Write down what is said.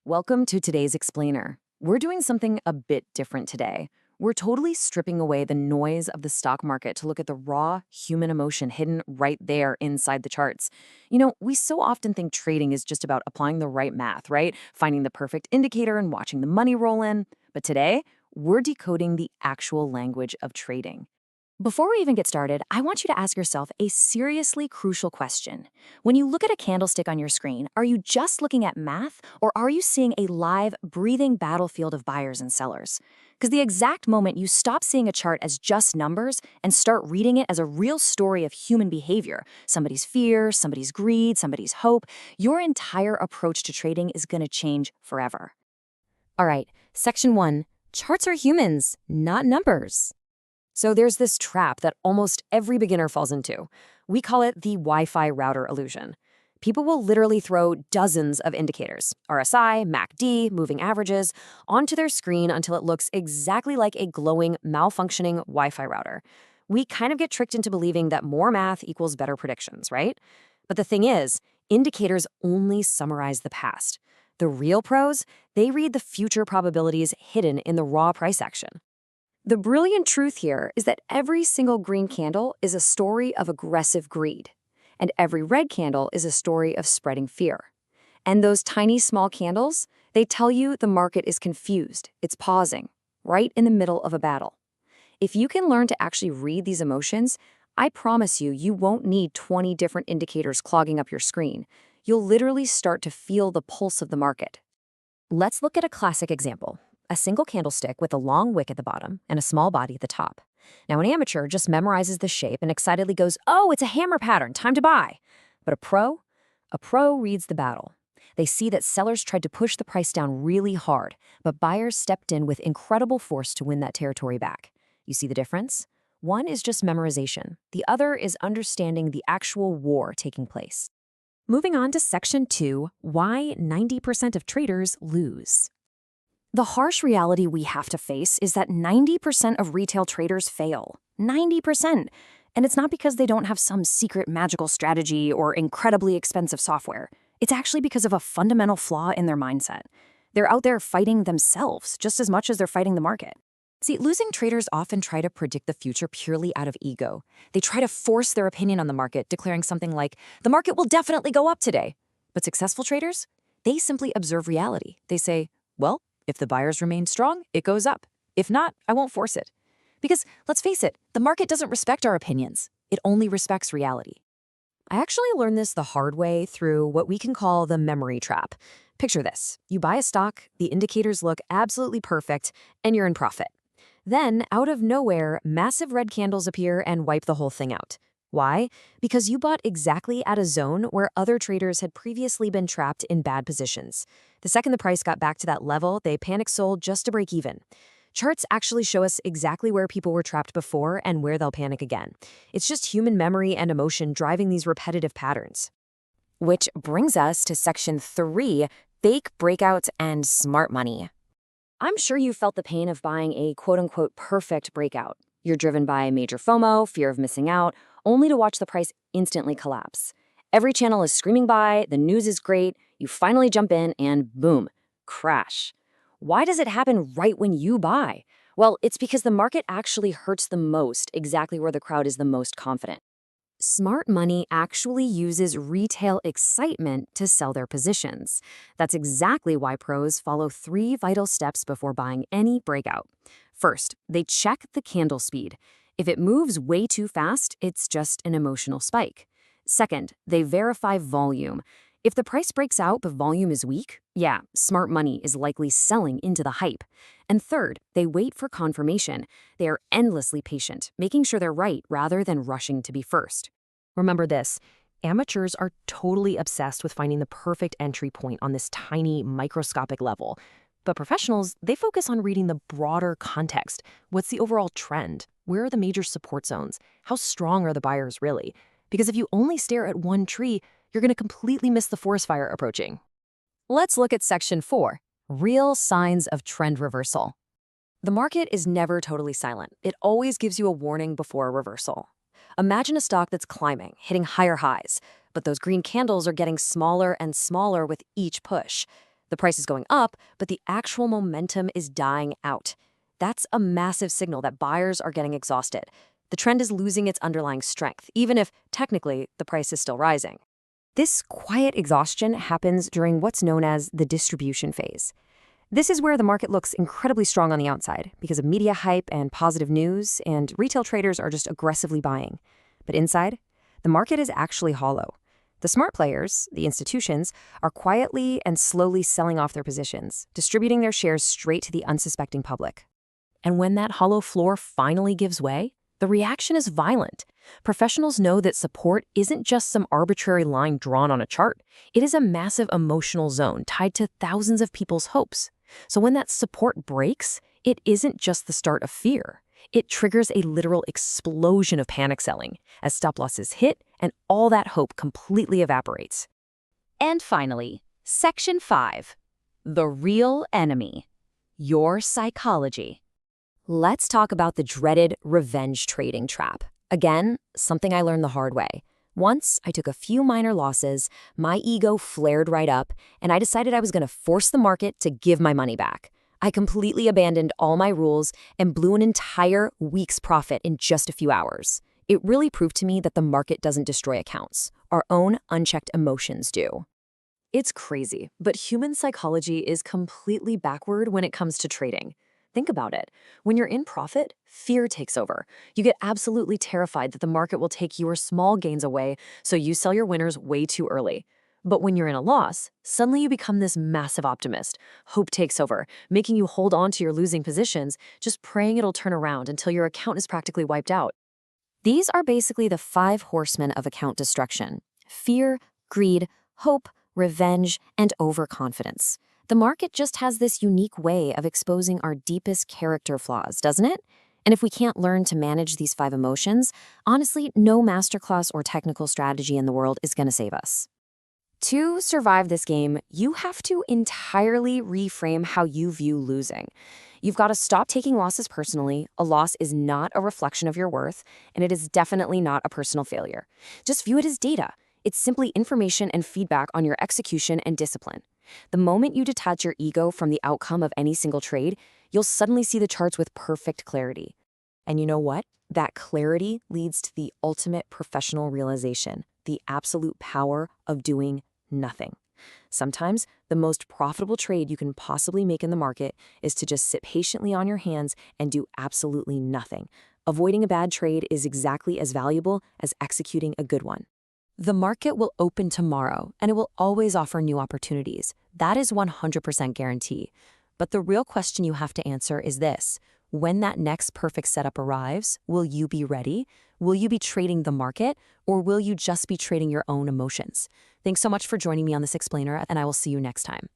Welcome to today's Explainer. We're doing something a bit different today. We're totally stripping away the noise of the stock market to look at the raw human emotion hidden right there inside the charts. We so often think trading is just about applying the right math, right? Finding the perfect indicator and watching the money roll in. But today, we're decoding the actual language of trading. Before we even get started, I want you to ask yourself a seriously crucial question. When you look at a candlestick on your screen, are you just looking at math, or are you seeing a live, breathing battlefield of buyers and sellers? Because the exact moment you stop seeing a chart as just numbers and start reading it as a real story of human behavior, somebody's fear, somebody's greed, somebody's hope, your entire approach to trading is going to change forever. All right, Section 1. Charts are humans, not numbers. So there's this trap that almost every beginner falls into. We call it the Wi-Fi router illusion. People will literally throw dozens of indicators, RSI, MACD, moving averages, onto their screen until it looks exactly like a glowing, malfunctioning Wi-Fi router. We kind of get tricked into believing that more math equals better predictions, right? But the thing is, indicators only summarize the past. The real pros, they read the future probabilities hidden in the raw price action. The brilliant truth here is that every single green candle is a story of aggressive greed, and every red candle is a story of spreading fear. And those tiny small candles, they tell you the market is confused, it's pausing, right in the middle of a battle. If you can learn to actually read these emotions, I promise you, you won't need 20 different indicators clogging up your screen. You'll literally start to feel the pulse of the market. Let's look at a classic example. A single candlestick with a long wick at the bottom and a small body at the top. Now, an amateur just memorizes the shape and excitedly goes, "Oh, it's a hammer pattern, time to buy." But a pro reads the battle. They see that sellers tried to push the price down really hard, but buyers stepped in with incredible force to win that territory back. You see the difference? One is just memorization. The other is understanding the actual war taking place. Moving on to Section 2, why 90% of traders lose. The harsh reality we have to face is that 90% of retail traders fail. 90%. And it's not because they don't have some secret magical strategy or incredibly expensive software. It's actually because of a fundamental flaw in their mindset. They're out there fighting themselves just as much as they're fighting the market. See, losing traders often try to predict the future purely out of ego. They try to force their opinion on the market, declaring something like, "The market will definitely go up today." But successful traders? They simply observe reality. They say, "Well, if the buyers remain strong, it goes up. If not, I won't force it." Because, let's face it, the market doesn't respect our opinions. It only respects reality. I actually learned this the hard way through what we can call the memory trap. Picture this. You buy a stock, the indicators look absolutely perfect, and you're in profit. Then, out of nowhere, massive red candles appear and wipe the whole thing out. Why? Because you bought exactly at a zone where other traders had previously been trapped in bad positions. The second the price got back to that level, they panic sold just to break even. Charts actually show us exactly where people were trapped before and where they'll panic again. It's just human memory and emotion driving these repetitive patterns. Which brings us to Section 3, fake breakouts and smart money. I'm sure you felt the pain of buying a quote-unquote perfect breakout. You're driven by major FOMO, fear of missing out, only to watch the price instantly collapse. Every channel is screaming buy, the news is great, you finally jump in and boom, crash. Why does it happen right when you buy? Well, it's because the market actually hurts the most exactly where the crowd is the most confident. Smart money actually uses retail excitement to sell their positions. That's exactly why pros follow 3 vital steps before buying any breakout. First, they check the candle speed. If it moves way too fast, it's just an emotional spike. Second, they verify volume. If the price breaks out but volume is weak, yeah, smart money is likely selling into the hype. And third, they wait for confirmation. They are endlessly patient, making sure they're right rather than rushing to be first. Remember this, amateurs are totally obsessed with finding the perfect entry point on this tiny, microscopic level. But professionals, they focus on reading the broader context. What's the overall trend? Where are the major support zones? How strong are the buyers really? Because if you only stare at one tree, you're going to completely miss the forest fire approaching. Let's look at Section 4, real signs of trend reversal. The market is never totally silent. It always gives you a warning before a reversal. Imagine a stock that's climbing, hitting higher highs, but those green candles are getting smaller and smaller with each push. The price is going up, but the actual momentum is dying out. That's a massive signal that buyers are getting exhausted. The trend is losing its underlying strength, even if, technically, the price is still rising. This quiet exhaustion happens during what's known as the distribution phase. This is where the market looks incredibly strong on the outside because of media hype and positive news, and retail traders are just aggressively buying. But inside, the market is actually hollow. The smart players, the institutions, are quietly and slowly selling off their positions, distributing their shares straight to the unsuspecting public. And when that hollow floor finally gives way, the reaction is violent. Professionals know that support isn't just some arbitrary line drawn on a chart. It is a massive emotional zone tied to thousands of people's hopes. So when that support breaks, it isn't just the start of fear. It triggers a literal explosion of panic selling as stop losses hit and all that hope completely evaporates. And finally, Section 5. The real enemy. Your psychology. Let's talk about the dreaded revenge trading trap. Again, something I learned the hard way. Once, I took a few minor losses, my ego flared right up, and I decided I was going to force the market to give my money back. I completely abandoned all my rules and blew an entire week's profit in just a few hours. It really proved to me that the market doesn't destroy accounts. Our own unchecked emotions do. It's crazy, but human psychology is completely backward when it comes to trading. Think about it. When you're in profit, fear takes over. You get absolutely terrified that the market will take your small gains away, so you sell your winners way too early. But when you're in a loss, suddenly you become this massive optimist. Hope takes over, making you hold on to your losing positions, just praying it'll turn around until your account is practically wiped out. These are basically the 5 horsemen of account destruction: fear, greed, hope, revenge, and overconfidence. The market just has this unique way of exposing our deepest character flaws, doesn't it? And if we can't learn to manage these 5 emotions, honestly, no masterclass or technical strategy in the world is going to save us. To survive this game, you have to entirely reframe how you view losing. You've got to stop taking losses personally. A loss is not a reflection of your worth, and it is definitely not a personal failure. Just view it as data. It's simply information and feedback on your execution and discipline. The moment you detach your ego from the outcome of any single trade, you'll suddenly see the charts with perfect clarity. And you know what? That clarity leads to the ultimate professional realization, the absolute power of doing nothing. Sometimes, the most profitable trade you can possibly make in the market is to just sit patiently on your hands and do absolutely nothing. Avoiding a bad trade is exactly as valuable as executing a good one. The market will open tomorrow, and it will always offer new opportunities. That is 100% guarantee. But the real question you have to answer is this: when that next perfect setup arrives, will you be ready? Will you be trading the market, or will you just be trading your own emotions? Thanks so much for joining me on this explainer, and I will see you next time.